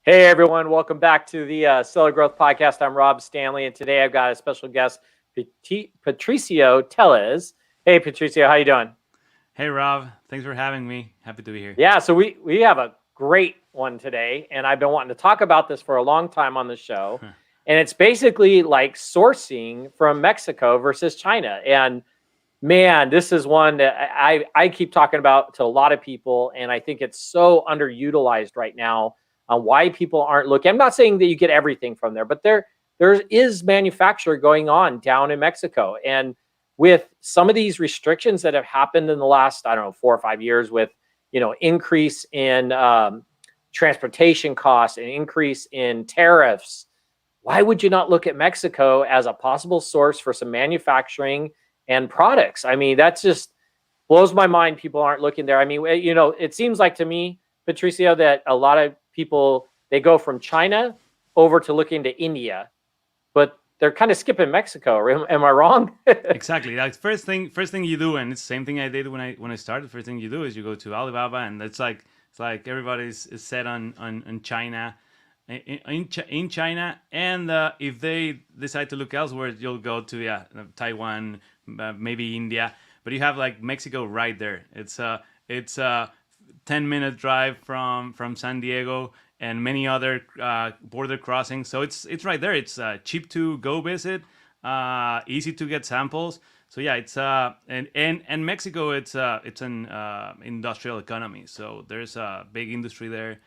Hey everyone, welcome back to the Seller Growth Podcast. I'm Rob Stanley, and today I've got a special guest, Patricio Tellez. Hey Patricio, how you doing? Hey Rob, thanks for having me. Happy to be here. Yeah, so we have a great one today, and I've been wanting to talk about this for a long time on the show. And it's basically like sourcing from Mexico versus China. And man, this is one that I keep talking about to a lot of people, and I think it's so underutilized right now on why people aren't looking. I'm not saying that you get everything from there, but there is manufacture going on down in Mexico. And with some of these restrictions that have happened in the last, I don't know, 4 or 5 years with, increase in transportation costs and increase in tariffs, why would you not look at Mexico as a possible source for some manufacturing and products? I mean, that just blows my mind. People aren't looking there. I mean, it seems like to me, Patricio, that a lot of people, they go from China over to looking to India, but they're kind of skipping Mexico. Am I wrong? Exactly. Like first thing you do, and it's the same thing I did when I started. First thing you do is you go to Alibaba, and it's like everybody's is set on China, in China, and if they decide to look elsewhere, you'll go to Taiwan, maybe India, but you have like Mexico right there. It's a 10-minute drive from San Diego and many other border crossings. So it's right there. It's cheap to go visit, easy to get samples. So yeah, it's and Mexico, it's an industrial economy. So there's a big industry there,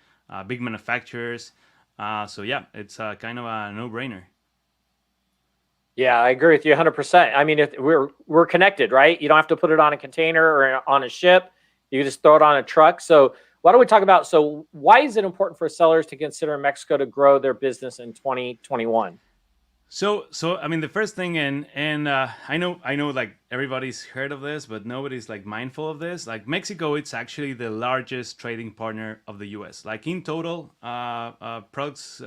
big manufacturers. So yeah, it's kind of a no-brainer. Yeah, I agree with you 100%. I mean, if we're connected, right? You don't have to put it on a container or on a ship. You just throw it on a truck. So why don't we talk about, so why is it important for sellers to consider Mexico to grow their business in 2021? So I mean, the first thing, and I know, like everybody's heard of this, but nobody's like mindful of this. Like Mexico, it's actually the largest trading partner of the U.S. Like in total, products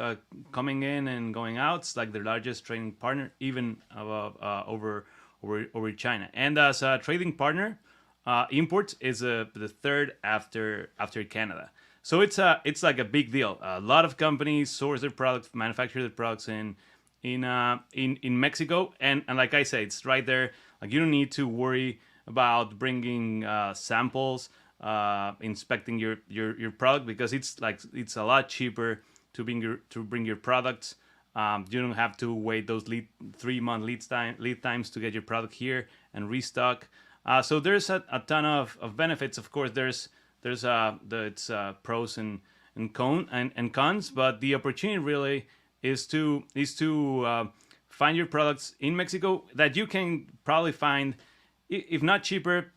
coming in and going out, it's like the largest trading partner, even above, over China. And as a trading partner, imports is the third after Canada. So it's like a big deal. A lot of companies source their products, manufacture their products in Mexico, and like I say, it's right there. Like you don't need to worry about bringing samples, inspecting your product, because it's a lot cheaper to bring your products. You don't have to wait those 3-month lead times to get your product here and restock. So there's a ton of benefits. Of course, it's pros and cons, but the opportunity really is to find your products in Mexico that you can probably find, if not cheaper,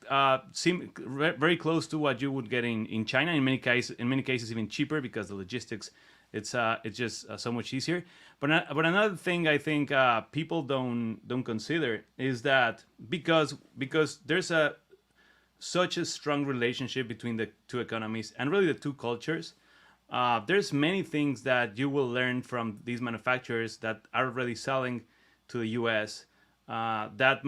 seem very close to what you would get in China. In many cases, even cheaper, because the logistics, it's just so much easier. But another thing I think people don't consider is that because there's such a strong relationship between the two economies and really the two cultures. There's many things that you will learn from these manufacturers that are already selling to the U.S. That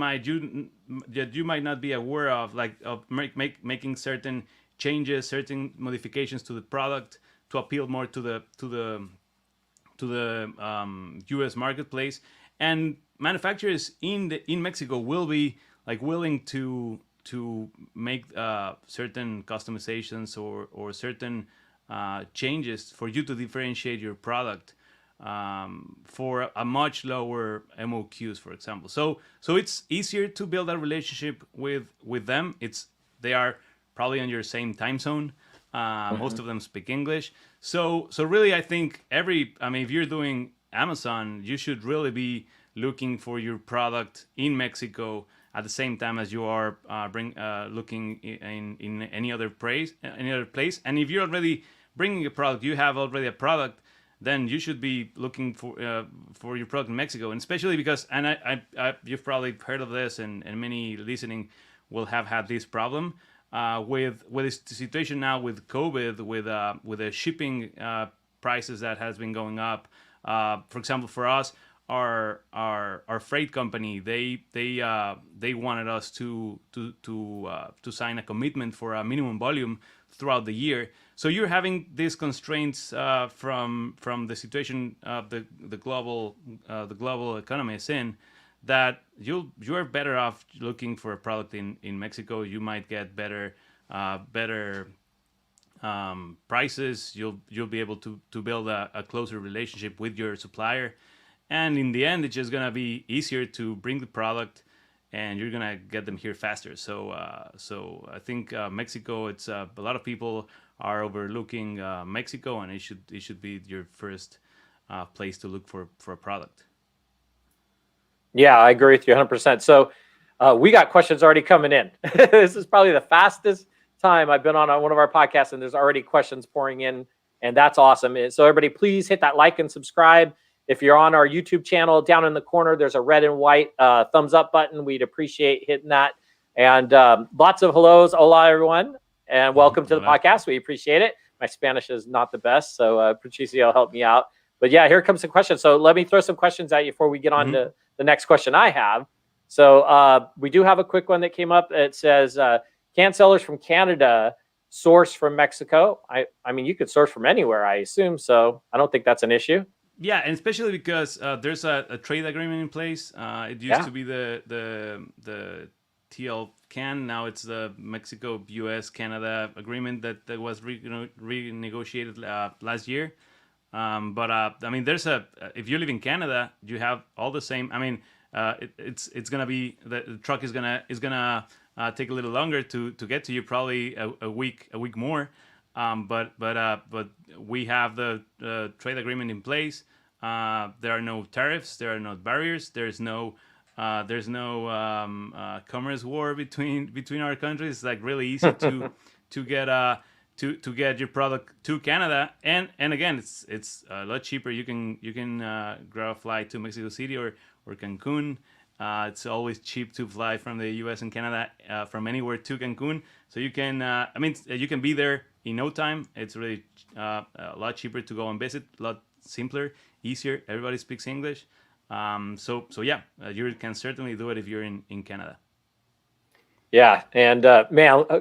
you might not be aware of, like of making certain changes, certain modifications to the product to appeal more to the U.S. marketplace. And manufacturers in Mexico will be like willing to make certain customizations or certain changes for you to differentiate your product, for a much lower MOQs, for example. So it's easier to build a relationship with them. They are probably on your same time zone. Most of them speak English. So really, I think if you're doing Amazon, you should really be looking for your product in Mexico at the same time as you are looking in any other place. And if you're already bringing a product, you have already a product, then you should be looking for your product in Mexico. And especially because, and you've probably heard of this, and many listening will have had this problem with this situation now with COVID, with the shipping prices that has been going up. For example, for us, our freight company, they wanted us to sign a commitment for a minimum volume throughout the year. So you're having these constraints from the situation of the global economy is in, that you're better off looking for a product in Mexico. You might get better prices. You'll be able to build a closer relationship with your supplier, and in the end, it's just gonna be easier to bring the product, and you're gonna get them here faster. So I think Mexico. It's a lot of people are overlooking Mexico, and it should be your first place to look for a product. Yeah, I agree with you 100%. So we got questions already coming in. This is probably the fastest time I've been on one of our podcasts, and there's already questions pouring in, and that's awesome. So everybody, please hit that like and subscribe. If you're on our YouTube channel, down in the corner, there's a red and white thumbs up button. We'd appreciate hitting that. And lots of hellos. Hola, everyone. And welcome to the podcast. We appreciate it. My Spanish is not the best, so Patricio helped me out. But yeah, here comes the question. So let me throw some questions at you before we get on to the next question I have. So we do have a quick one that came up. It says, can sellers from Canada source from Mexico? I mean, you could source from anywhere, I assume. So I don't think that's an issue. Yeah, and especially because there's a trade agreement in place. It used to be the TL CAN. Now it's the Mexico, US, Canada agreement that was renegotiated last year. But I mean, if you live in Canada, you have all the same. I mean, it's gonna be the truck is gonna take a little longer to get to you, probably a week more. But we have the trade agreement in place. There are no tariffs. There are no barriers. There's no commerce war between our countries. It's like really easy to get your product to Canada, and again, it's a lot cheaper. You can grab a flight to Mexico City or Cancun. It's always cheap to fly from the U.S. and Canada from anywhere to Cancun. So you can, you can be there in no time. It's really a lot cheaper to go and visit. A lot simpler, easier. Everybody speaks English. So yeah, you can certainly do it if you're in Canada. Yeah, and man, I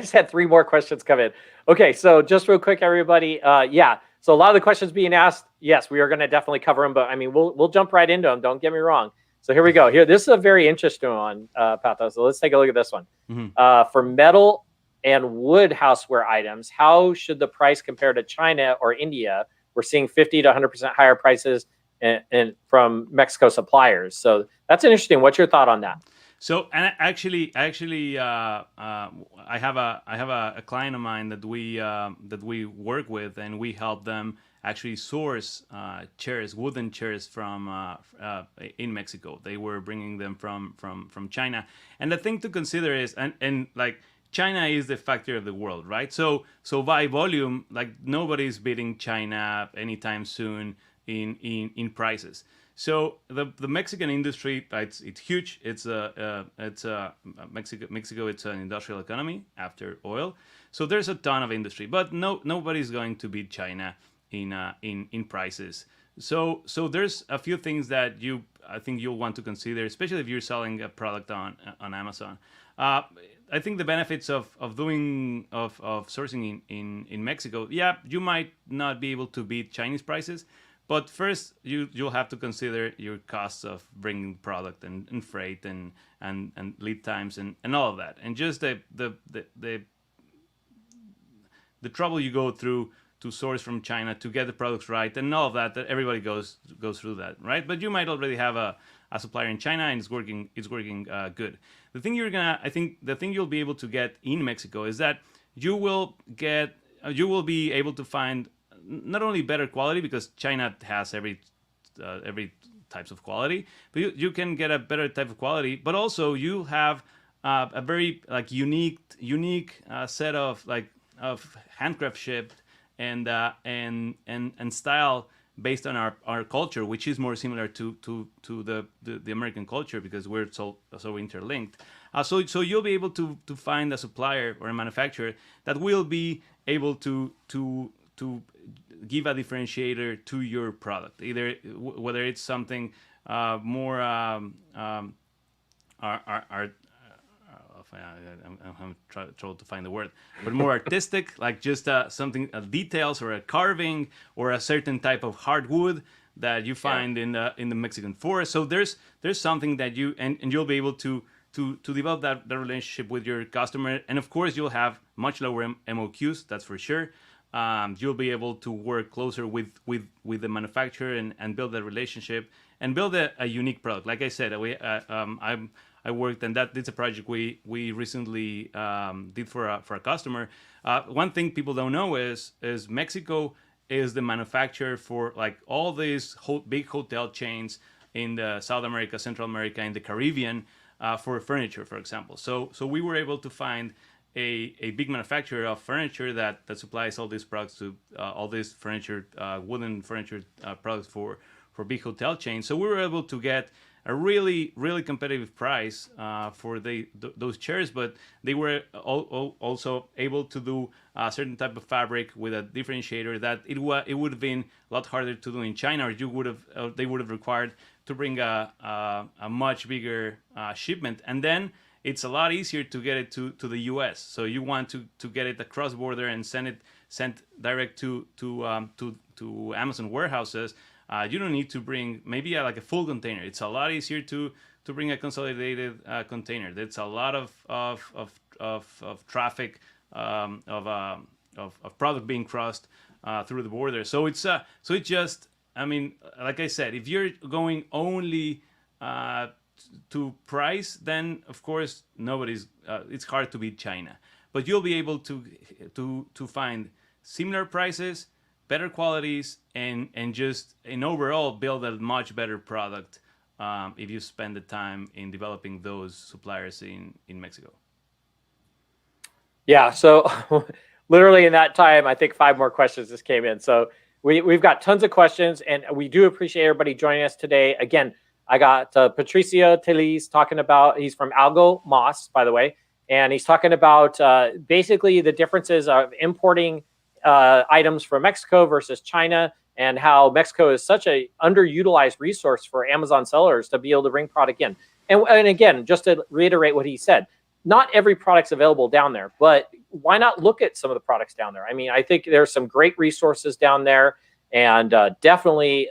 just had 3 more questions come in. Okay, so just real quick, everybody. Yeah, so a lot of the questions being asked, yes, we are going to definitely cover them, but I mean, we'll jump right into them. Don't get me wrong. So here we go. This is a very interesting one, Pato. So let's take a look at this one. For metal and wood houseware items, how should the price compare to China or India? We're seeing 50 to 100% higher prices and from Mexico suppliers. So that's interesting. What's your thought on that? So, and actually, I have a client of mine that we work with, and we help them actually source chairs, wooden chairs from in Mexico. They were bringing them from China. And the thing to consider is, and like China is the factory of the world, right? So by volume, like nobody's beating China anytime soon in prices. So the Mexican industry, it's huge. It's Mexico. It's an industrial economy after oil. So there's a ton of industry, but nobody's going to beat China in prices. So there's a few things that I think you'll want to consider, especially if you're selling a product on Amazon. I think the benefits of sourcing in Mexico, yeah, you might not be able to beat Chinese prices. But first, you'll have to consider your costs of bringing product and freight and lead times and all of that, and just the trouble you go through to source from China to get the products right and all of that. That everybody goes through that, right? But you might already have a supplier in China and it's working good. The thing the thing you'll be able to get in Mexico is that you will be able to find not only better quality, because China has every types of quality, but you can get a better type of quality. But also you have a very like unique set of handcraftsmanship and style based on our culture, which is more similar to the American culture because we're so interlinked. So you'll be able to find a supplier or a manufacturer that will be able to give a differentiator to your product, either whether it's something more I'm trying to find the word, but more artistic, like just something, details or a carving or a certain type of hardwood that you find in the Mexican forest. So there's something that you and you'll be able to develop that relationship with your customer, and of course you'll have much lower MOQs, that's for sure. You'll be able to work closer with the manufacturer and build that relationship and build a unique product. Like I said, I worked, and it's a project we recently did for a customer. One thing people don't know is Mexico is the manufacturer for like all these big hotel chains in the South America, Central America, and the Caribbean for furniture, for example. So we were able to find a big manufacturer of furniture that supplies all these products to all these furniture, wooden furniture products for big hotel chains. So we were able to get a really, really competitive price for those chairs, but they were also able to do a certain type of fabric with a differentiator that it would have been a lot harder to do in China, or they would have required to bring a much bigger shipment, and then it's a lot easier to get it to the U.S. So you want to get it across border and sent direct to Amazon warehouses. You don't need to bring maybe like a full container. It's a lot easier to bring a consolidated container. That's a lot of traffic of product being crossed through the border. So it's just, I mean, like I said, if you're going only to price, then of course it's hard to beat China. But you'll be able to find similar prices, better qualities, and overall build a much better product if you spend the time in developing those suppliers in Mexico. Yeah, so literally in that time, I think 5 more questions just came in. So we've got tons of questions, and we do appreciate everybody joining us today. Again, I got Patricio Tellez talking about, he's from Algo, by the way, and he's talking about basically the differences of importing items from Mexico versus China, and how Mexico is such a underutilized resource for Amazon sellers to be able to bring product in. And again, just to reiterate what he said, not every product's available down there, but why not look at some of the products down there? I mean, I think there's some great resources down there, and definitely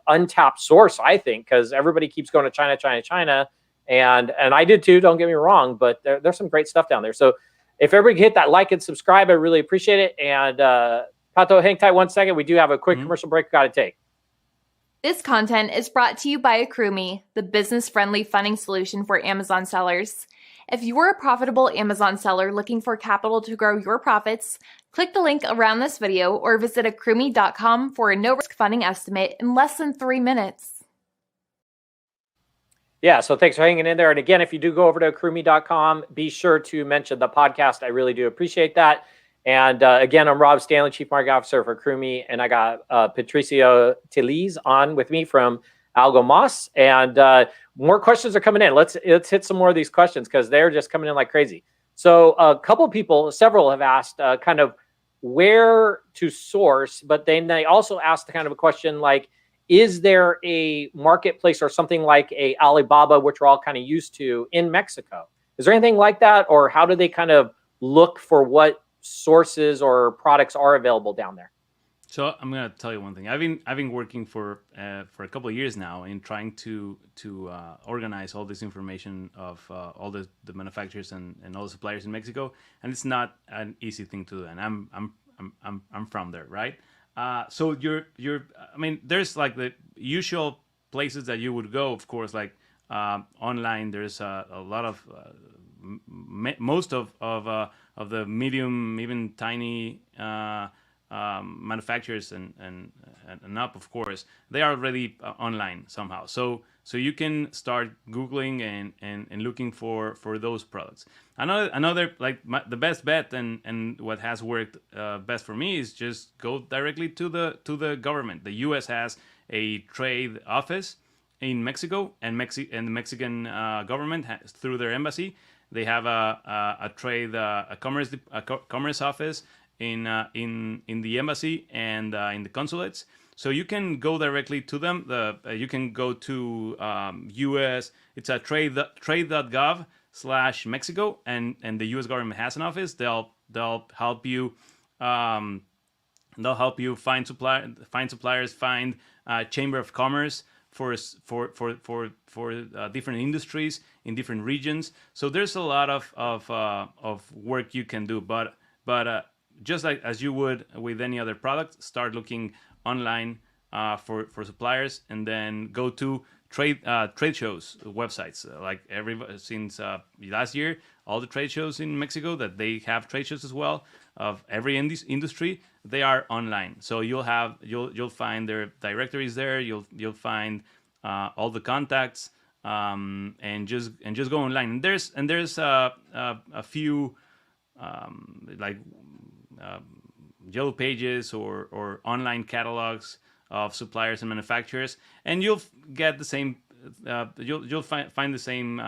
untapped source, I think, because everybody keeps going to China, and I did too, don't get me wrong, but there's some great stuff down there. So if everybody hit that like and subscribe, I really appreciate it. And Pato, hang tight 1 second. We do have a quick commercial break we got to take. This content is brought to you by AccrueMe, the business-friendly funding solution for Amazon sellers. If you're a profitable Amazon seller looking for capital to grow your profits, click the link around this video or visit AccrueMe.com for a no-risk funding estimate in less than 3 minutes. Yeah, so thanks for hanging in there. And again, if you do go over to AccrueMe.com, be sure to mention the podcast. I really do appreciate that. And again, I'm Rob Stanley, Chief Marketing Officer for AccrueMe, and I got Patricio Tellez on with me from Algo. And more questions are coming in. Let's hit some more of these questions because they're just coming in like crazy. So a couple people, several have asked kind of where to source, but then they also asked the kind of a question like, is there a marketplace or something like a Alibaba, which we're all kind of used to in Mexico? Is there anything like that? Or how do they kind of look for what sources or products are available down there? So I'm gonna tell you one thing. I've been working for a couple of years now in trying to organize all this information of all the manufacturers and all the suppliers in Mexico, and it's not an easy thing to do. And I'm from there, right? So I mean, there's like the usual places that you would go, of course, like online. There's a lot of most of the medium, even tiny manufacturers and up, of course, they are already online somehow. So you can start Googling and looking for those products. Another like the best bet and what has worked best for me is just go directly to the government. The U.S. has a trade office in Mexico, and the Mexican government has, through their embassy, they have a commerce office, in the embassy and in the consulates. So you can go directly to them. You can go to U.S. It's a trade.gov/Mexico, and the U.S. government has an office. They'll help you. They'll help you find suppliers, find chamber of commerce for different industries in different regions. So there's a lot of work you can do. But just like as you would with any other product, start looking online for suppliers, and then go to trade shows websites. Since last year, all the trade shows in Mexico that they have trade shows as well of every industry, they are online. So you'll find their directories there. You'll find all the contacts, and just go online. And there's a few yellow pages or online catalogs of suppliers and manufacturers, and you'll get the same. You'll find the same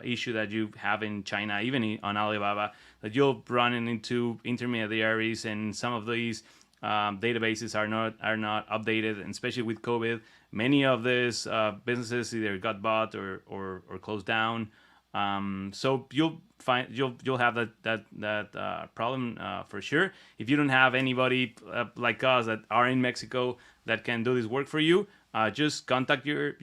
issue that you have in China, even on Alibaba, that you'll run into intermediaries, and some of these databases are not updated, and especially with COVID, many of these businesses either got bought or closed down. So you'll have that problem for sure. If you don't have anybody like us that are in Mexico that can do this work for you, just contact your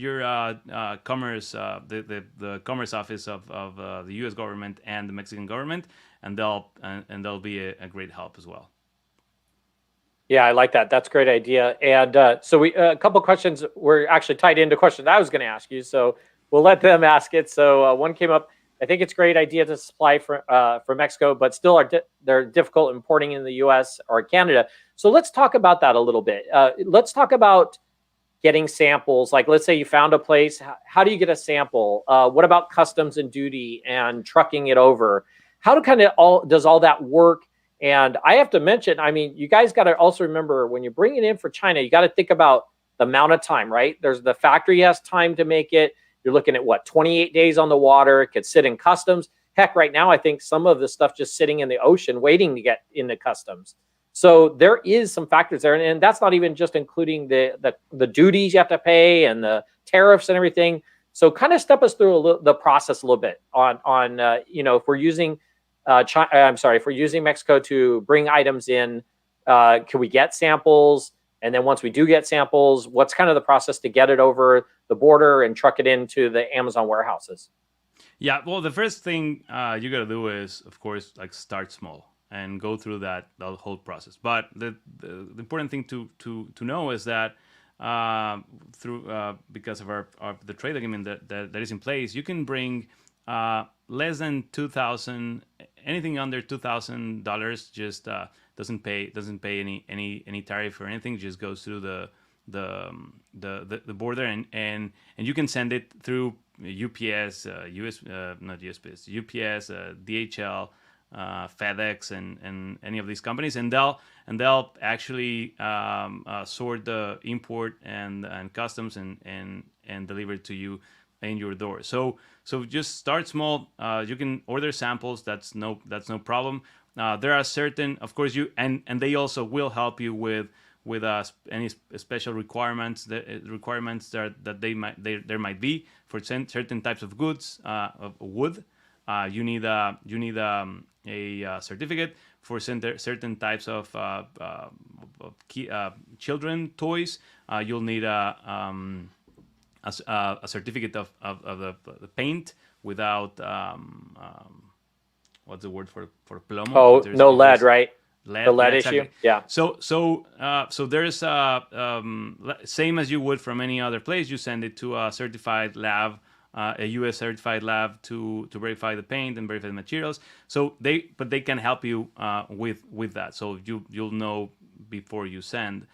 commerce, the commerce office of the U.S. government and the Mexican government, and they'll be a great help as well. Yeah, I like that. That's a great idea. And so we a couple questions were actually tied into questions I was going to ask you. So we'll let them ask it. So one came up. I think it's a great idea to supply for Mexico, but still they're difficult importing in the U.S. or Canada. So let's talk about that a little bit. Let's talk about getting samples. Like, let's say you found a place. How do you get a sample? What about customs and duty and trucking it over? How does all that work? And I have to mention, I mean, you guys got to also remember when you bring it in for China, you got to think about the amount of time, right? There's the factory has time to make it. You're looking at 28 days on the water. It could sit in customs. Heck, right now, I think some of the stuff just sitting in the ocean waiting to get into customs. So there is some factors there. And that's not even just including the duties you have to pay and the tariffs and everything. So kind of step us through the process a little bit on if we're using if we're using Mexico to bring items in, can we get samples? And then once we do get samples, what's kind of the process to get it over the border and truck it into the Amazon warehouses? Yeah, well, the first thing you got to do is, of course, start small and go through the whole process. But the important thing to know is that because of the trade agreement that is in place, you can bring less than $2,000. Anything under $2,000 just doesn't pay any tariff or anything. Just goes through the border, and you can send it through UPS, UPS, DHL, FedEx, and any of these companies, and they'll actually sort the import and customs and deliver it to you in your door. So just start small. You can order samples. That's no problem. There are certain, of course, and they also will help you with any special requirements that there might be for certain types of goods of wood. You need a certificate for certain types of children toys. You'll need a certificate of the paint without what's the word for plomo? Oh, no lead, right? Lead, the lead exactly. issue. Yeah. So there's same as you would from any other place. You send it to a certified lab, a U.S. certified lab to verify the paint and verify the materials. So they can help you with that. So you'll know before you send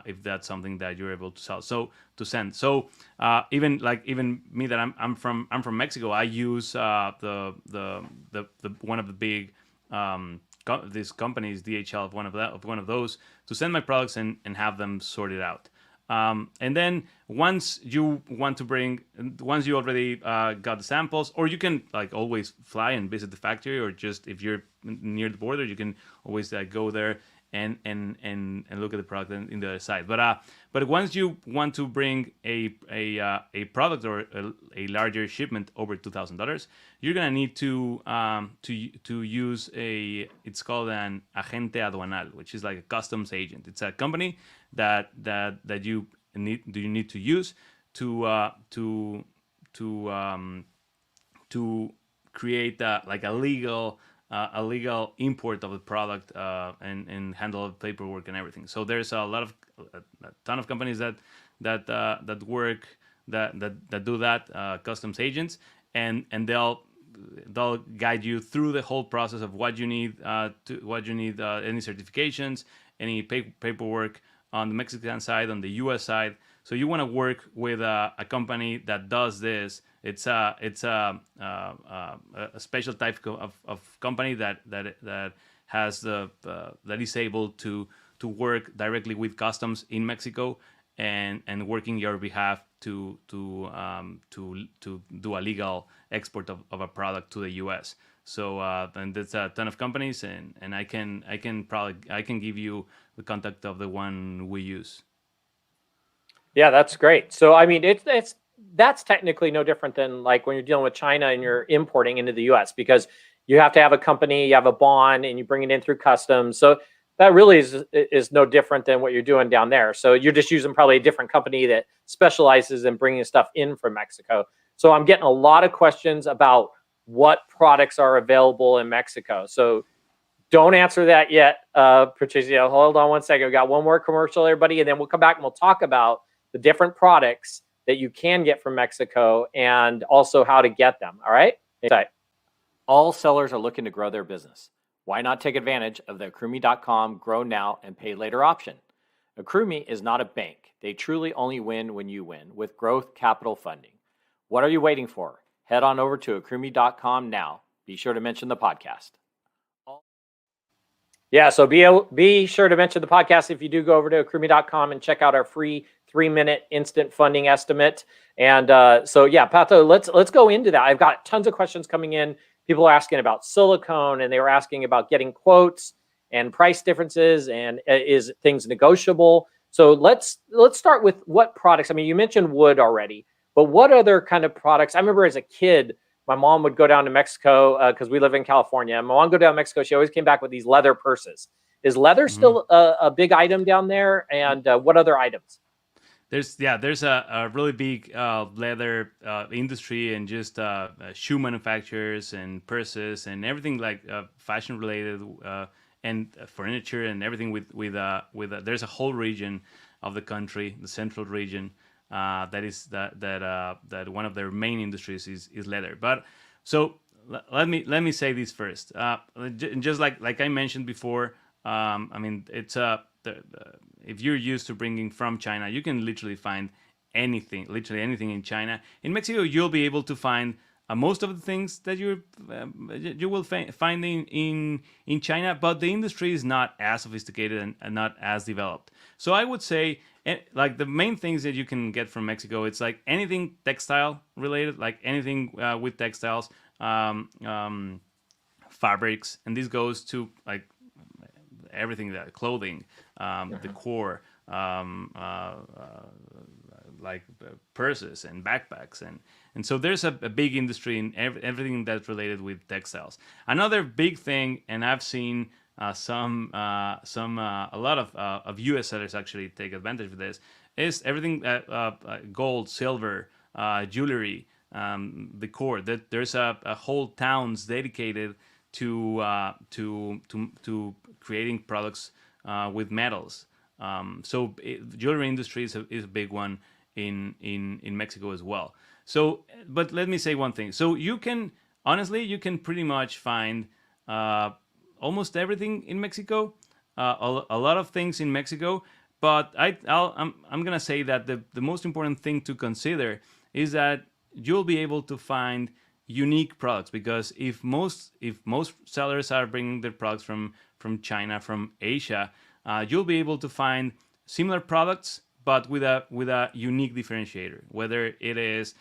if that's something that you're able to sell. So to send. So even me that I'm from Mexico, I use the one of the big these companies, DHL, one of those, to send my products and have them sorted out. And then once you already got the samples, or you can like always fly and visit the factory, or just if you're near the border, you can always go there and look at the product in the other side. But once you want to bring a product or a larger shipment over $2,000, you're gonna need to use it's called an agente aduanal, which is like a customs agent. It's a company that you need to use to create like a legal import of the product and handle the paperwork and everything. So there's a ton of companies that work that do that, customs agents, and they'll guide you through the whole process of what you need, any certifications, any paperwork on the Mexican side, on the U.S. side. So you want to work with a company that does this. It's a special type of company that has that is able to work directly with customs in Mexico and working your behalf to do a legal export of a product to the U.S. So and there's a ton of companies, and I can give you the contact of the one we use. Yeah, that's great. So I mean, that's technically no different than like when you're dealing with China and you're importing into the U.S. because you have to have a company, you have a bond, and you bring it in through customs. So that really is no different than what you're doing down there. So you're just using probably a different company that specializes in bringing stuff in from Mexico. So I'm getting a lot of questions about what products are available in Mexico. So don't answer that yet, Patricio. Hold on one second. We got one more commercial, everybody, and then we'll come back and we'll talk about the different products that you can get from Mexico and also how to get them. All right? All sellers are looking to grow their business. Why not take advantage of the AccrueMe.com Grow Now and Pay Later option? AccrueMe is not a bank. They truly only win when you win with growth capital funding. What are you waiting for? Head on over to AccrueMe.com now. Be sure to mention the podcast. Yeah, so be sure to mention the podcast if you do go over to AccrueMe.com and check out our free 3-minute instant funding estimate. And so yeah, Pato, let's go into that. I've got tons of questions coming in. People are asking about silicone, and they were asking about getting quotes and price differences, and is things negotiable? So let's start with what products. I mean, you mentioned wood already, but what other kind of products? I remember as a kid, my mom would go down to Mexico because we live in California. My mom would go down to Mexico. She always came back with these leather purses. Is leather still a big item down there? And what other items? There's a really big leather industry, and just shoe manufacturers and purses and everything like fashion related, and furniture and everything with there's a whole region of the country, the central region, that one of their main industries is leather. But so let me say this first. Just like I mentioned before, I mean, it's if you're used to bringing from China, you can literally find anything in China. In Mexico, you'll be able to find most of the things that you will find in China, but the industry is not as sophisticated and not as developed. So I would say, like, the main things that you can get from Mexico, it's like anything textile related, like anything with textiles, fabrics, and this goes to like everything, that clothing, decor, like purses and backpacks, and so there's a big industry in everything that's related with textiles. Another big thing, and I've seen a lot of U.S. sellers actually take advantage of this, is everything gold, silver, jewelry, decor. That there's a whole towns dedicated to creating products with metals. So jewelry industry is a big one in Mexico as well. So, but let me say one thing. So you can pretty much find almost everything in Mexico, a lot of things in Mexico. But I'm gonna say that the most important thing to consider is that you'll be able to find unique products, because if most sellers are bringing their products from China, from Asia, you'll be able to find similar products but with a unique differentiator, whether it is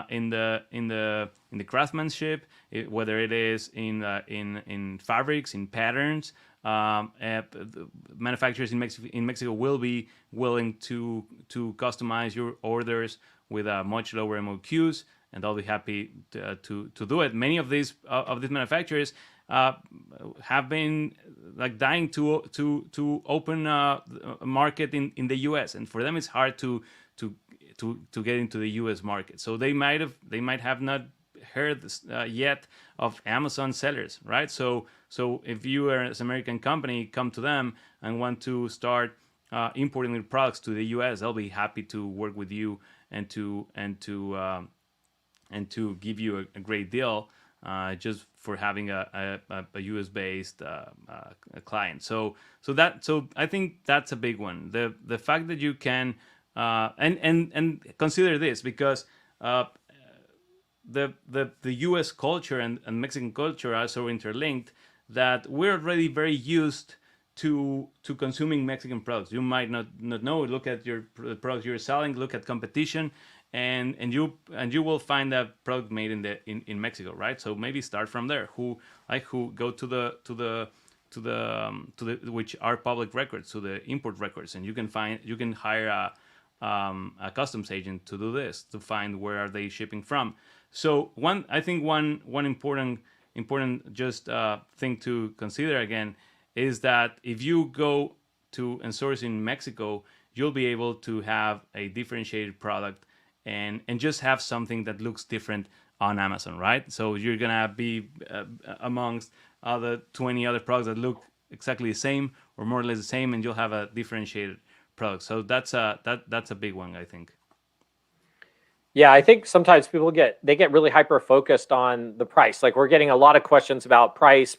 in the craftsmanship, whether it is in fabrics, in patterns. Manufacturers in Mexico will be willing to customize your orders with much lower MOQs, and they'll be happy to do it. Many of these manufacturers have been like dying to open a market in the U.S., and for them it's hard to get into the U.S. market. So they might have not heard yet of Amazon sellers, right? So if you are as an American company, come to them and want to start importing their products to the U.S., they'll be happy to work with you and to give you a great deal just for having a U.S. based client. So I think that's a big one. The fact that you can and consider this, because the U.S. culture and Mexican culture are so interlinked that we're already very used to consuming Mexican products. You might not know. Look at the products you're selling. Look at competition, and you will find that product made in Mexico, right? So maybe start from there. Who go to the which are public records, to the import records, and you can hire a customs agent to do this, to find where are they shipping from. So one important just thing to consider again is that if you go to and source in Mexico, you'll be able to have a differentiated product and just have something that looks different on Amazon, right? So you're gonna be amongst other 20 other products that look exactly the same or more or less the same, and you'll have a differentiated product. So that's a big one, I think. Yeah, I think sometimes people get really hyper focused on the price. Like, we're getting a lot of questions about price.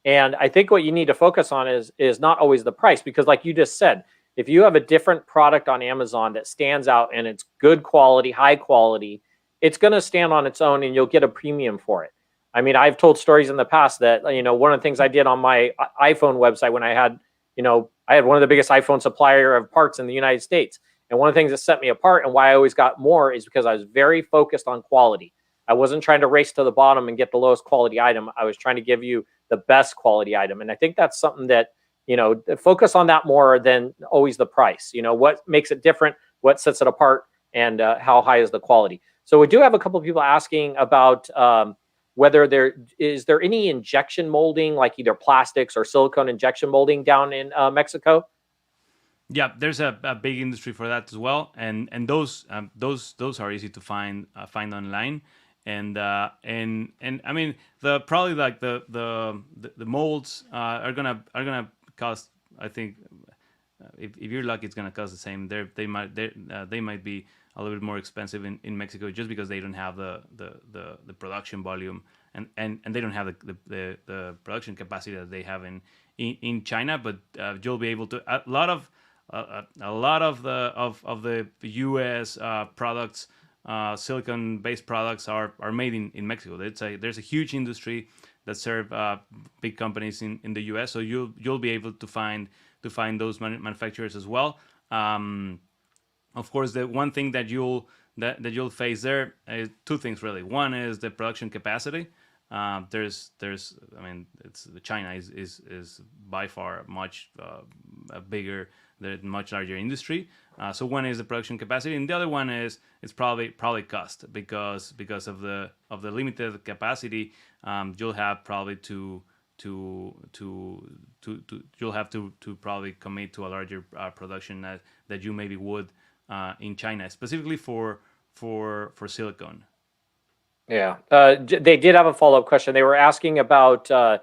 And I think what you need to focus on is not always the price, because like you just said, if you have a different product on Amazon that stands out and it's good quality, high quality, it's going to stand on its own and you'll get a premium for it. I mean, I've told stories in the past that, one of the things I did on my iPhone website when I had one of the biggest iPhone supplier of parts in the United States. And one of the things that set me apart and why I always got more is because I was very focused on quality. I wasn't trying to race to the bottom and get the lowest quality item. I was trying to give you the best quality item. And I think that's something that, focus on that more than always the price. What makes it different, what sets it apart, and how high is the quality. So we do have a couple of people asking about whether there is any injection molding, like either plastics or silicone injection molding down in Mexico. Yeah, there's a big industry for that as well, and those are easy to find online, and I mean probably like the molds are gonna cost, I think, if you're lucky, it's gonna cost the same. They might be a little bit more expensive in Mexico just because they don't have the production volume and they don't have the production capacity that they have in China. But you'll be able to a lot of the U.S. products, silicon-based products are made in Mexico. There's a huge industry that serve big companies in the U.S. So you'll be able to find those manufacturers as well. Of course, the one thing that you'll face there is two things really. One is the production capacity. There's I mean, China is by far much bigger. The much larger industry. So one is the production capacity, and the other one is it's probably cost, because of the limited capacity. You'll have probably you'll have to probably commit to a larger production that you maybe would in China, specifically for silicone. Yeah, they did have a follow-up question. They were asking about they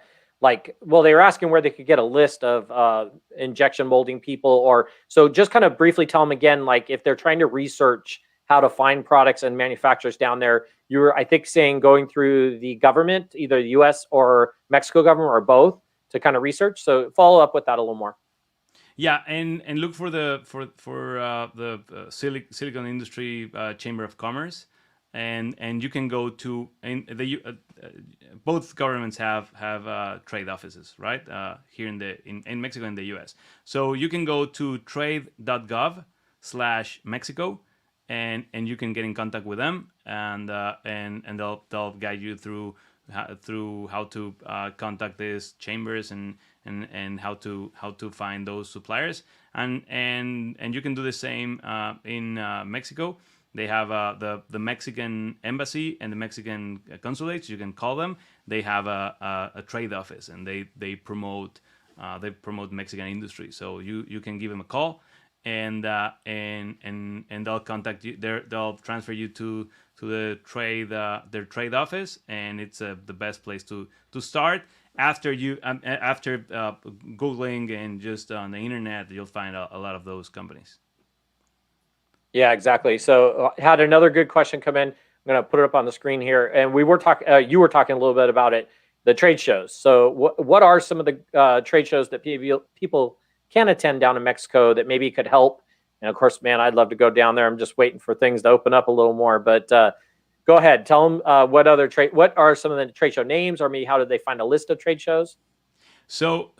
were asking where they could get a list of injection molding people, so just kind of briefly tell them again, like if they're trying to research how to find products and manufacturers down there. You were, I think, saying going through the government, either the U.S. or Mexico government or both, to kind of research. So follow up with that a little more. Yeah, and look for the silicon industry chamber of commerce, and you can go to both governments have trade offices, right, here in Mexico and the U.S. So you can go to trade.gov/Mexico, and you can get in contact with them, and they'll guide you through how to contact these chambers, and how to find those suppliers, and you can do the same in Mexico. They have the Mexican embassy and the Mexican consulates. You can call them. They have a trade office, and they promote Mexican industry. So you can give them a call, and they'll contact you. They'll transfer you to the their trade office, and it's the best place to start. After Googling and just on the internet, you'll find a lot of those companies. Yeah, exactly. So had another good question come in. I'm going to put it up on the screen here. And we were talking, you were talking a little bit about it, the trade shows. So what are some of the trade shows that people can attend down in Mexico that maybe could help? And of course, man, I'd love to go down there. I'm just waiting for things to open up a little more. But go ahead, tell them what are some of the trade show names, or maybe how did they find a list of trade shows? So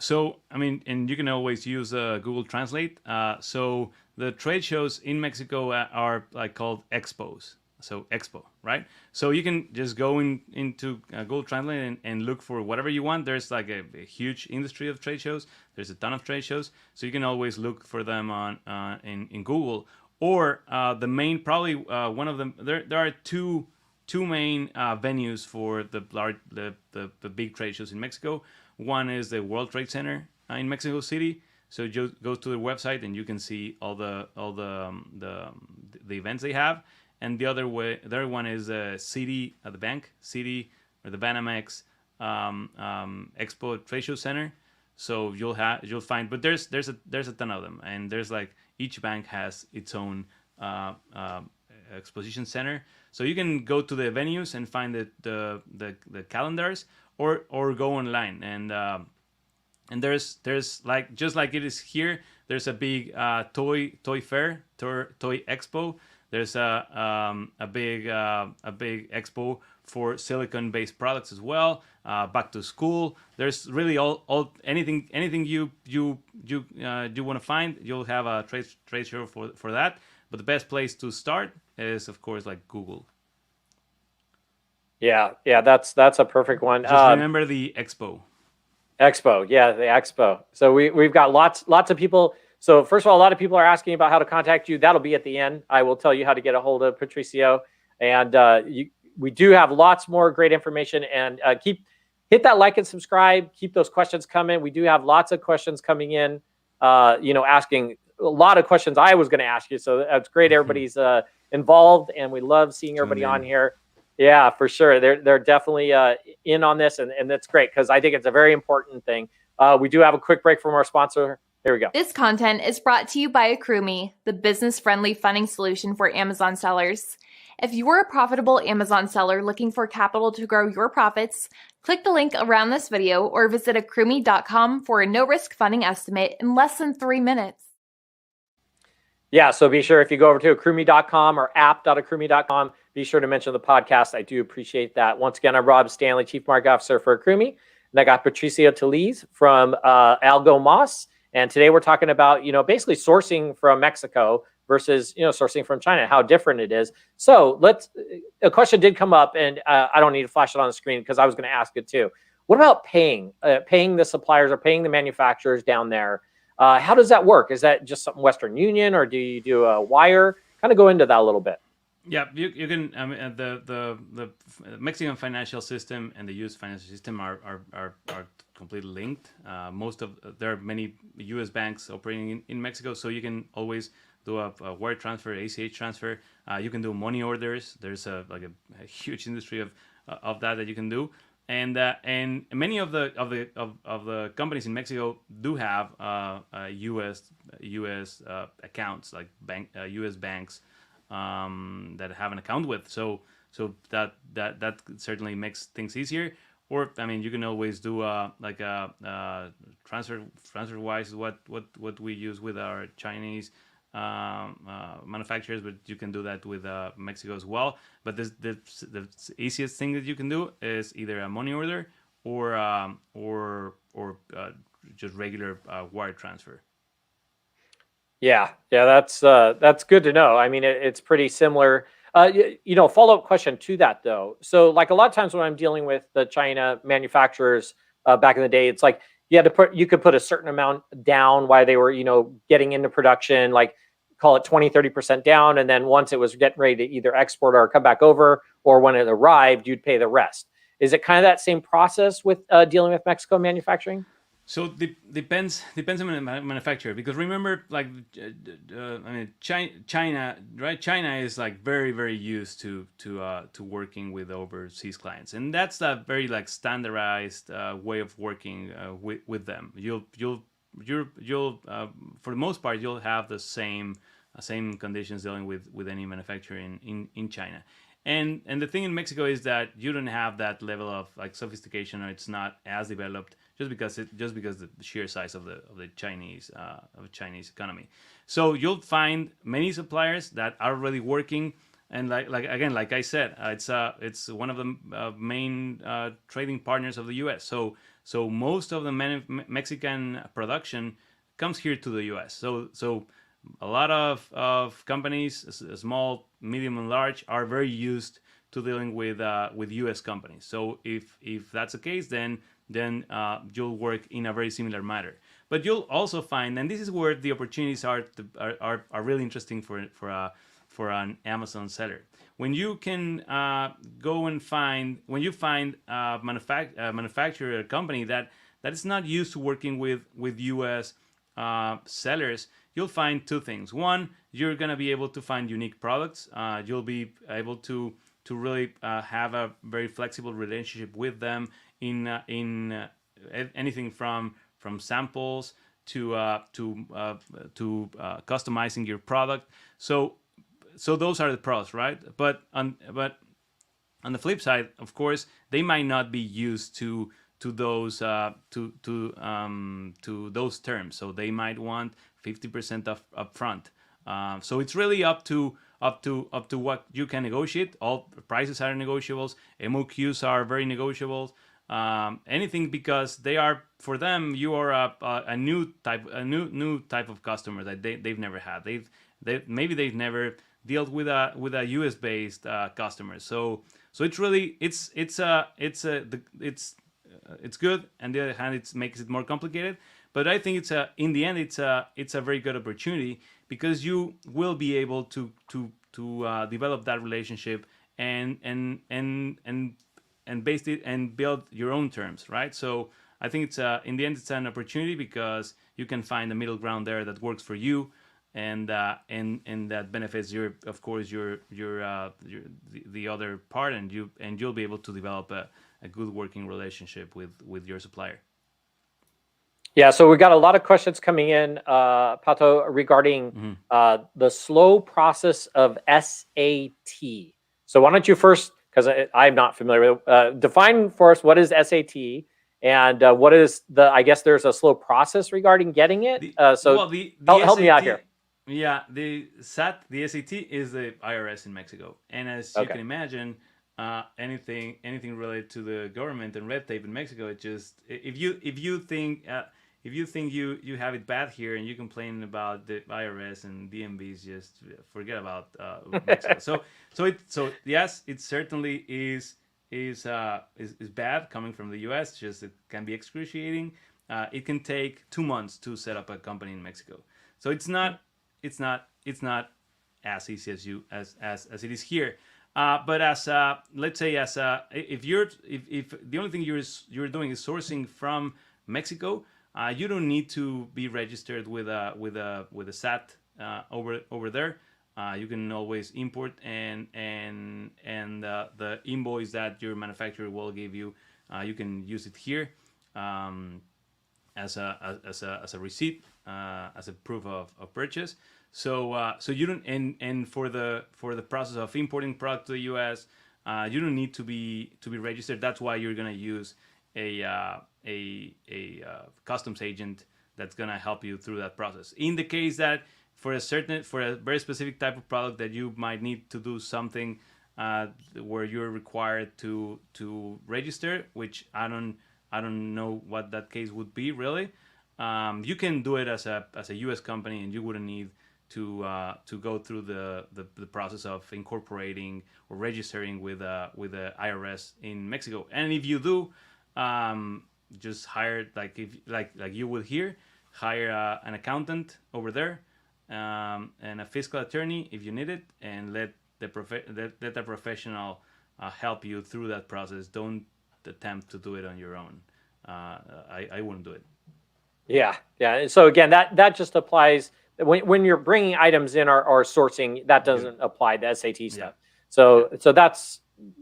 I mean, and you can always use Google Translate. So the trade shows in Mexico are like called expos. So expo, right? So you can just go into Google Translate and look for whatever you want. There's like a huge industry of trade shows. There's a ton of trade shows, so you can always look for them on in Google. Or the main, probably one of them. There are two main venues for the big trade shows in Mexico. One is the World Trade Center in Mexico City. So just go to their website and you can see all the events they have. And the other one is City the Banamex Expo Trade Show Center. So you'll find, but there's a ton of them, and there's like each bank has its own exposition center. So you can go to the venues and find the calendars, or go online, and there's like, just like it is here, there's a big toy fair, toy expo. There's a big expo for silicon-based products as well. Back to school. There's really all anything you want to find. You'll have a trade show for that. But the best place to start is, of course, like Google. Yeah, that's a perfect one. Just remember the expo. Expo, yeah, the expo. So we've got lots of people. So first of all, a lot of people are asking about how to contact you. That'll be at the end. I will tell you how to get a hold of Patricio, and we do have lots more great information. And hit that like and subscribe. Keep those questions coming. We do have lots of questions coming in. Asking a lot of questions I was going to ask you. So that's great. Everybody's involved, and we love seeing everybody on here. Yeah, for sure. They're definitely in on this, and that's great, because I think it's a very important thing. We do have a quick break from our sponsor. Here we go. This content is brought to you by AccrueMe, the business-friendly funding solution for Amazon sellers. If you're a profitable Amazon seller looking for capital to grow your profits, click the link around this video or visit AccrueMe.com for a no-risk funding estimate in less than 3 minutes. Yeah, so be sure, if you go over to AccrueMe.com or app.accrueme.com, be sure to mention the podcast. I do appreciate that. Once again, I'm Rob Stanley, Chief Marketing Officer for AccrueMe, and I got Patricio Tellez from Algo Moss. And today we're talking about, basically sourcing from Mexico versus, sourcing from China, how different it is. So a question did come up, and I don't need to flash it on the screen because I was going to ask it too. What about paying the suppliers or paying the manufacturers down there? How does that work? Is that just something Western Union, or do you do a wire? Kind of go into that a little bit. Yeah, you can. I mean, the Mexican financial system and the U.S. financial system are completely linked. There are many U.S. banks operating in Mexico, so you can always do a wire transfer, ACH transfer. You can do money orders. There's a huge industry of that you can do, and many of the companies in Mexico do have U.S. accounts, like U.S. banks that have an account with. So that certainly makes things easier. Or, I mean, you can always do transfer wise what we use with our Chinese manufacturers, but you can do that with Mexico as well. But the easiest thing that you can do is either a money order or just regular wire transfer. Yeah, that's good to know. I mean, it's pretty similar. Follow-up question to that though. So, like a lot of times when I'm dealing with the China manufacturers back in the day, it's like you could put a certain amount down while they were, getting into production, like call it 20-30% down, and then once it was getting ready to either export or come back over, or when it arrived, you'd pay the rest. Is it kind of that same process with dealing with Mexico manufacturing? So depends on the manufacturer, because remember, like I mean, China, right? China is like very used to working with overseas clients, and that's a very like standardized way of working with them. You'll for the most part you'll have the same conditions dealing with any manufacturer in China. And the thing in Mexico is that you don't have that level of like sophistication, or it's not as developed just because the sheer size of the Chinese economy. So you'll find many suppliers that are already working, and like I said, it's one of the main trading partners of the U.S. So most of the Mexican production comes here to the U.S. So a lot of companies, small, medium, and large, are very used to dealing with U.S. companies. So if that's the case, then you'll work in a very similar manner. But you'll also find, and this is where the opportunities are really interesting for an Amazon seller. When you can go and find a manufacturer, a company that is not used to working with U.S. Sellers, you'll find two things. One, you're going to be able to find unique products. You'll be able to really have a very flexible relationship with them in anything from samples to customizing your product. So those are the pros, right? But on the flip side, of course, they might not be used to those those terms. So they might want 50% up front. So it's really up to what you can negotiate. All prices are negotiables. MOQs are very negotiable. Anything, because they are, for them, you are a new type of customer that they've never had. Maybe they've never dealt with a US based customer. So it's really it's good, and the other hand, it makes it more complicated. But I think in the end it's a very good opportunity, because you will be able to develop that relationship and base it and build your own terms, right? So I think it's in the end it's an opportunity, because you can find a middle ground there that works for you, and that benefits the other part, and you'll be able to develop a good working relationship with your supplier. Yeah, so we got a lot of questions coming in, Pato, regarding the slow process of SAT. So why don't you first, because I'm not familiar with it, define for us what is SAT, and what is I guess there's a slow process regarding getting it. Help me out here. Yeah, the SAT is the IRS in Mexico, and as you can imagine, anything related to the government and red tape in Mexico, it just if you think you have it bad here and you complain about the IRS and DMVs, just forget about Mexico. So yes, it certainly is bad coming from the US. Just it can be excruciating. It can take 2 months to set up a company in Mexico. So it's not as easy as it is here. But as let's say if the only thing you're doing is sourcing from Mexico, you don't need to be registered with a SAT over there. You can always import, and the invoice that your manufacturer will give you, you can use it here as a receipt, as a proof of purchase. So you don't, and for the process of importing product to the U.S., you don't need to be registered. That's why you're gonna use a customs agent that's gonna help you through that process. In the case that for a very specific type of product that you might need to do something where you're required to register, which I don't know what that case would be really. You can do it as a U.S. company, and you wouldn't need to go through the process of incorporating or registering with the IRS in Mexico. And if you do, just hire like you would here, hire an accountant over there, and a fiscal attorney if you need it, and let the professional help you through that process. Don't attempt to do it on your own. I wouldn't do it. Yeah. And so again, that just applies when you're bringing items in or sourcing. That doesn't apply to SAT stuff. So that's,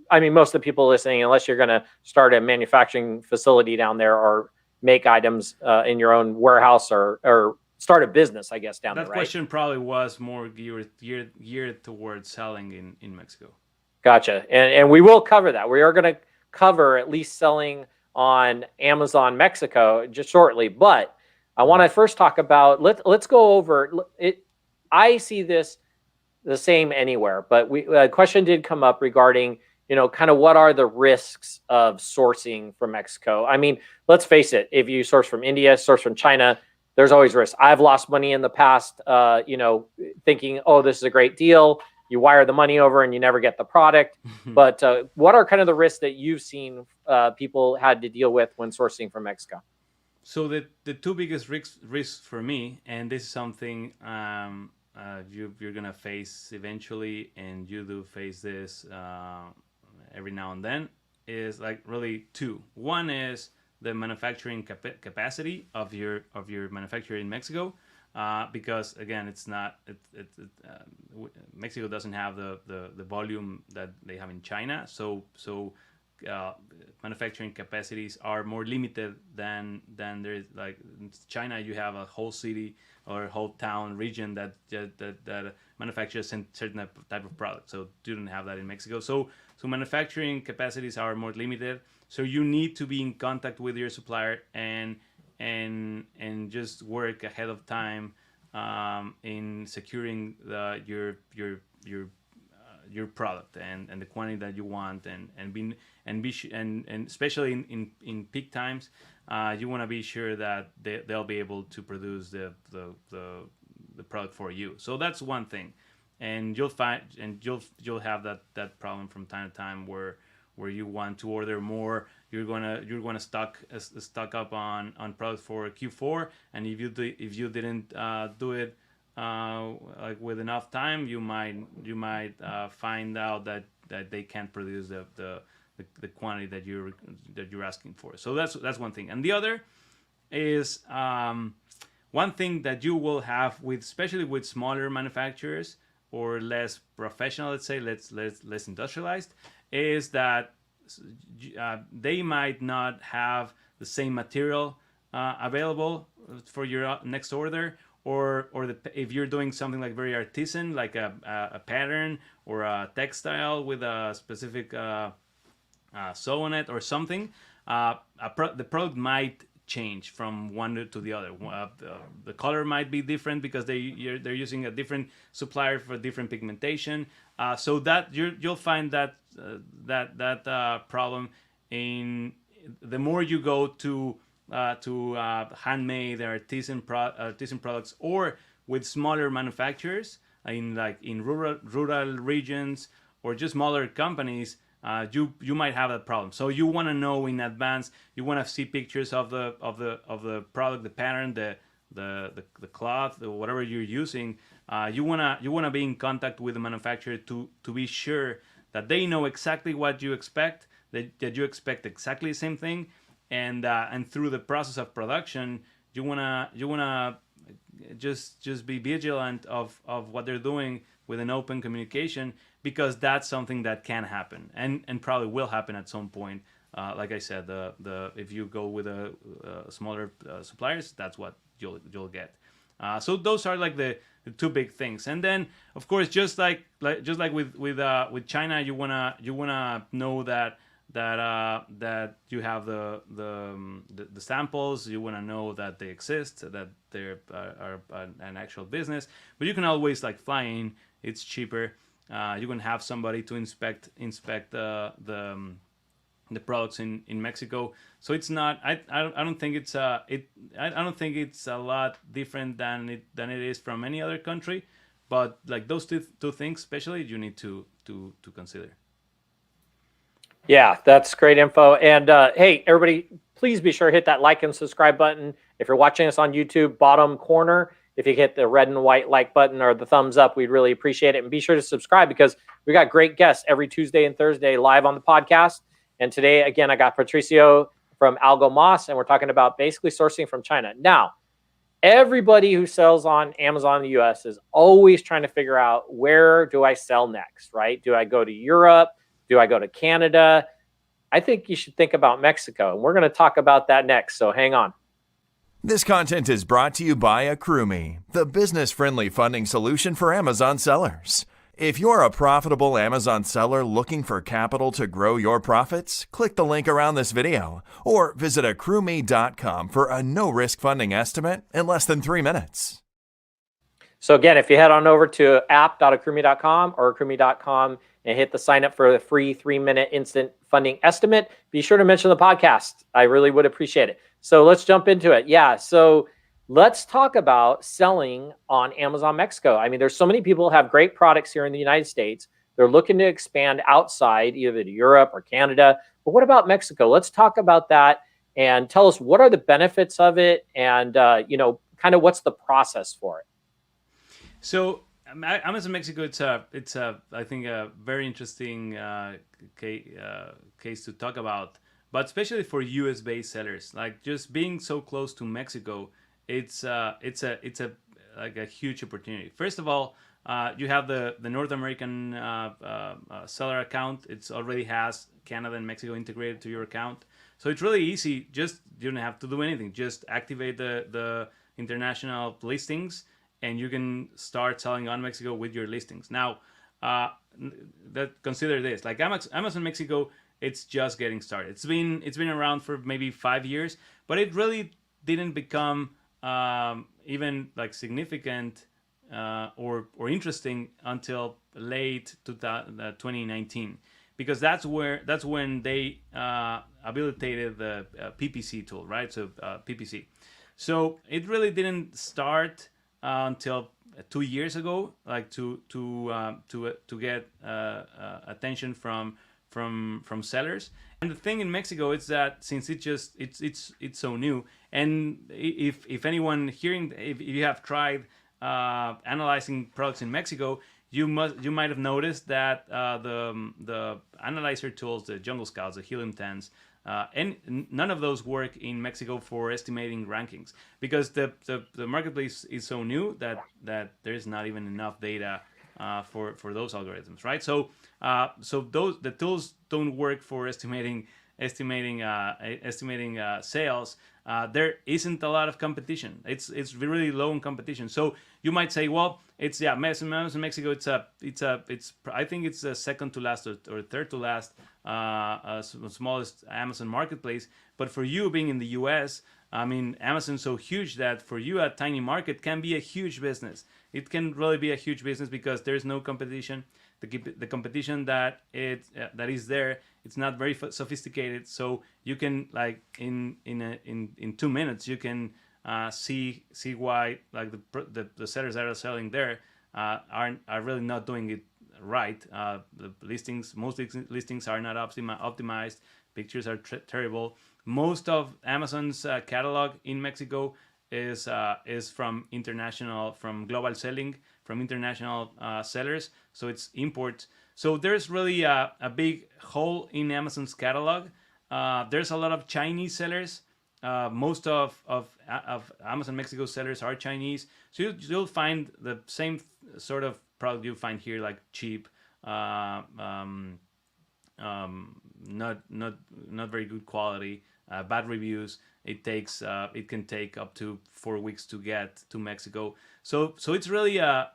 I mean, most of the people listening, unless you're going to start a manufacturing facility down there or make items in your own warehouse or start a business, I guess, down there. That right? question probably was more geared towards selling in Mexico. Gotcha. And we will cover that. We are going to cover at least selling on Amazon Mexico just shortly, but I want to first talk about, let's go over it. I see this the same anywhere, but a question did come up regarding, kind of what are the risks of sourcing from Mexico? I mean, let's face it, if you source from India, source from China, there's always risks. I've lost money in the past, thinking, oh, this is a great deal. You wire the money over and you never get the product. But what are kind of the risks that you've seen people had to deal with when sourcing from Mexico? So the two biggest risks for me, and this is something you're gonna face eventually, and you do face this every now and then, is like really two. One is the manufacturing capacity of your manufacturer in Mexico. Because again, Mexico doesn't have the volume that they have in China, so manufacturing capacities are more limited than there is. Like in China, you have a whole city or a whole town region that manufactures a certain type of product. So you don't have that in Mexico. So manufacturing capacities are more limited. So you need to be in contact with your supplier and just work ahead of time in securing your product and the quantity that you want, and especially in peak times, you want to be sure that they'll be able to produce the product for you. So that's one thing, and you'll have that problem from time to time where you want to order more. You're gonna stock up on products for Q4, and if you didn't do it like with enough time, you might find out that they can't produce the quantity that you're asking for. So that's one thing. And the other is one thing that you will have especially with smaller manufacturers or less professional, let's say, less industrialized, is that they might not have the same material available for your next order, or if you're doing something like very artisan, like a pattern or a textile with a specific sew on it or something, the product might change from one to the other. The color might be different because they're using a different supplier for different pigmentation. So that you'll find that problem in the more you go to handmade artisan products, or with smaller manufacturers in rural regions, or just smaller companies. You might have that problem. So you want to know in advance. You want to see pictures of the product, the pattern, the cloth, whatever you're using. You wanna be in contact with the manufacturer to be sure that they know exactly what you expect, that you expect exactly the same thing, and through the process of production, you wanna just be vigilant of what they're doing with an open communication, because that's something that can happen and probably will happen at some point. Like I said, if you go with a smaller suppliers, that's what you'll get. So those are like the two big things. And then of course, just like with China, you wanna know that that you have the samples. You want to know that they exist, that they are an actual business. But you can always like fly in. It's cheaper. You can have somebody to inspect the products in Mexico. So it's not. I don't think it's I don't think it's a lot different than it is from any other country. But like those two things, especially, you need to consider. Yeah, that's great info. And hey, everybody, please be sure to hit that like and subscribe button. If you're watching us on YouTube, bottom corner, if you hit the red and white like button or the thumbs up, we'd really appreciate it. And be sure to subscribe because we got great guests every Tuesday and Thursday live on the podcast. And today, again, I got Patricio from Algo, and we're talking about basically sourcing from China. Now, everybody who sells on Amazon in the US is always trying to figure out, where do I sell next, right? Do I go to Europe? Do I go to Canada? I think you should think about Mexico, and we're going to talk about that next, so hang on. This content is brought to you by AccrueMe, the business-friendly funding solution for Amazon sellers. If you're a profitable Amazon seller looking for capital to grow your profits, click the link around this video or visit AccrueMe.com for a no-risk funding estimate in less than 3 minutes. So again, if you head on over to app.accrueme.com or accrueme.com and hit the sign up for the free 3-minute instant funding estimate, be sure to mention the podcast. I really would appreciate it. So let's jump into it. Yeah. So let's talk about selling on Amazon Mexico. I mean, there's so many people who have great products here in the United States. They're looking to expand outside, either to Europe or Canada. But what about Mexico? Let's talk about that and tell us, what are the benefits of it, and kind of what's the process for it. So Amazon Mexico, it's I think a very interesting case to talk about, but especially for US based sellers. Like, just being so close to Mexico, it's a like a huge opportunity. First of all, you have the North American seller account. It already has Canada and Mexico integrated to your account, so it's really easy. Just, you don't have to do anything. Just activate the international listings, and you can start selling on Mexico with your listings. Now, consider this: like Amazon Mexico, it's just getting started. It's been around for maybe 5 years, but it really didn't become even like significant or interesting until late 2019, because that's when they habilitated the PPC tool, right? So PPC. So it really didn't start until 2 years ago, like to get attention from sellers. And the thing in Mexico is that since it's so new, and if anyone hearing, if you have tried analyzing products in Mexico, you might have noticed that the analyzer tools, the Jungle Scouts, the Helium 10s, and none of those work in Mexico for estimating rankings, because the marketplace is so new that there is not even enough data for those algorithms, right? So the tools don't work for estimating sales. There isn't a lot of competition. It's really low in competition. So you might say, well, Amazon Mexico. It's I think it's the second to last or third to last smallest Amazon marketplace. But for you being in the U.S., I mean, Amazon's so huge that for you, a tiny market can be a huge business. It can really be a huge business because there's no competition. The competition that is there, it's not very sophisticated. So you can, like, in 2 minutes, you can see why, like, the sellers that are selling there are really not doing it right. The listings, most listings are not optimized. Pictures are terrible. Most of Amazon's catalog in Mexico is from global selling, from international sellers. So it's imports. So there's really a big hole in Amazon's catalog. There's a lot of Chinese sellers. Most of Amazon Mexico sellers are Chinese. So you'll find the same sort of product you find here, like cheap, not very good quality, bad reviews. It can take up to 4 weeks to get to Mexico. So it's really a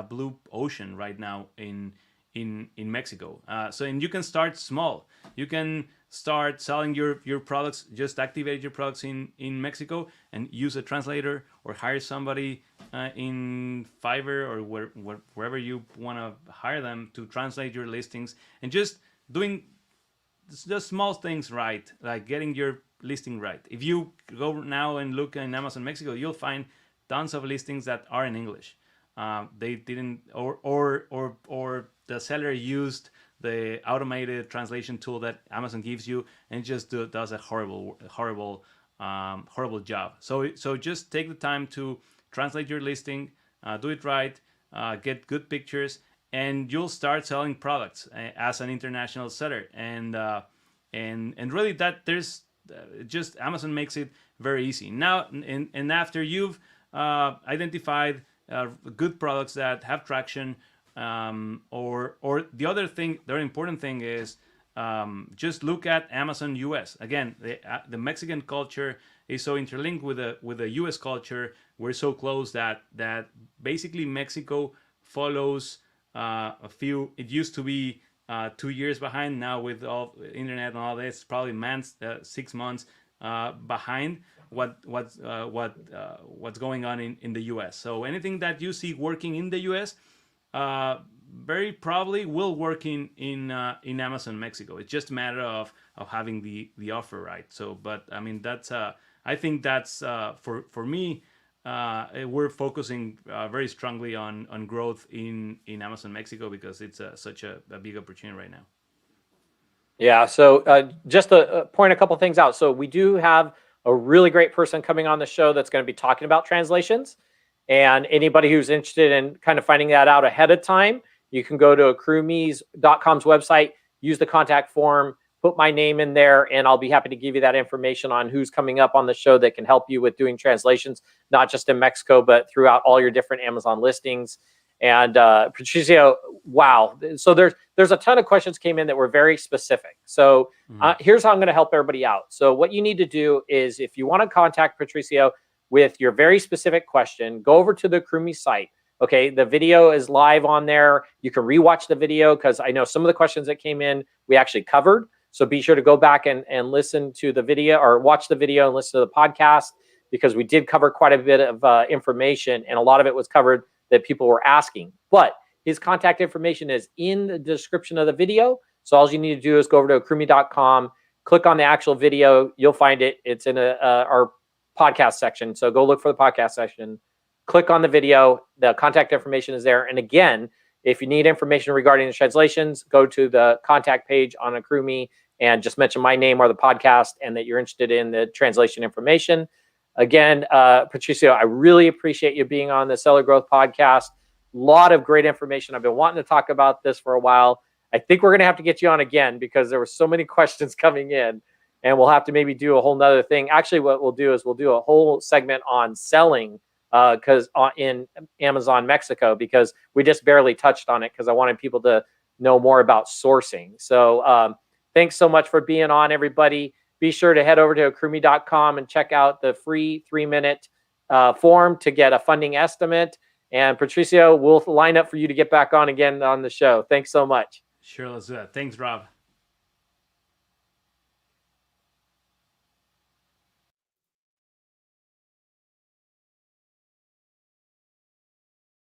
blue ocean right now in in Mexico. And you can start small. You can start selling your products, just activate your products in Mexico and use a translator or hire somebody in Fiverr or wherever you want to hire them to translate your listings, and just doing the small things right, like getting your listing right. If you go now and look in Amazon Mexico, you'll find tons of listings that are in English. They didn't, or the seller used the automated translation tool that Amazon gives you and just does a horrible job. So just take the time to translate your listing, do it right, get good pictures, and you'll start selling products as an international seller. And really that there's just Amazon makes it very easy now. And after you've identified good products that have traction, or the other thing, the important thing is just look at Amazon US. Again, the Mexican culture is so interlinked with the US culture. We're so close that basically Mexico follows a few. It used to be 2 years behind. Now with all internet and all this, probably 6 months behind what's going on in the US. So anything that you see working in the US very probably will work in Amazon Mexico. It's just a matter of having the offer right. So, but I mean that's I think that's for me. We're focusing very strongly on growth in Amazon Mexico because it's such a big opportunity right now. Yeah. So just to point a couple things out. So we do have a really great person coming on the show that's going to be talking about translations. And anybody who's interested in kind of finding that out ahead of time, you can go to AccrueMe's.com's website, use the contact form, put my name in there, and I'll be happy to give you that information on who's coming up on the show that can help you with doing translations, not just in Mexico, but throughout all your different Amazon listings. And Patricio, wow. So there's a ton of questions came in that were very specific. So here's how I'm going to help everybody out. So what you need to do is, if you want to contact Patricio with your very specific question, go over to the AccrueMe site. Okay, the video is live on there. You can rewatch the video because I know some of the questions that came in we actually covered. So be sure to go back and listen to the video, or watch the video and listen to the podcast, because we did cover quite a bit of information, and a lot of it was covered that people were asking. But his contact information is in the description of the video. So all you need to do is go over to AccrueMe.com, click on the actual video. You'll find it. It's in our podcast section. So go look for the podcast section. Click on the video. The contact information is there. And again, if you need information regarding the translations, go to the contact page on AccrueMe and just mention my name or the podcast and that you're interested in the translation information. Again, Patricio, I really appreciate you being on the Seller Growth Podcast. A lot of great information. I've been wanting to talk about this for a while. I think we're going to have to get you on again because there were so many questions coming in, and we'll have to maybe do a whole nother thing. Actually, what we'll do is we'll do a whole segment on selling because in Amazon Mexico, because we just barely touched on it because I wanted people to know more about sourcing. So thanks so much for being on, everybody. Be sure to head over to AccrueMe.com and check out the free 3-minute form to get a funding estimate. And Patricio, we'll line up for you to get back on again on the show. Thanks so much. Sure, let's do that. Thanks, Rob.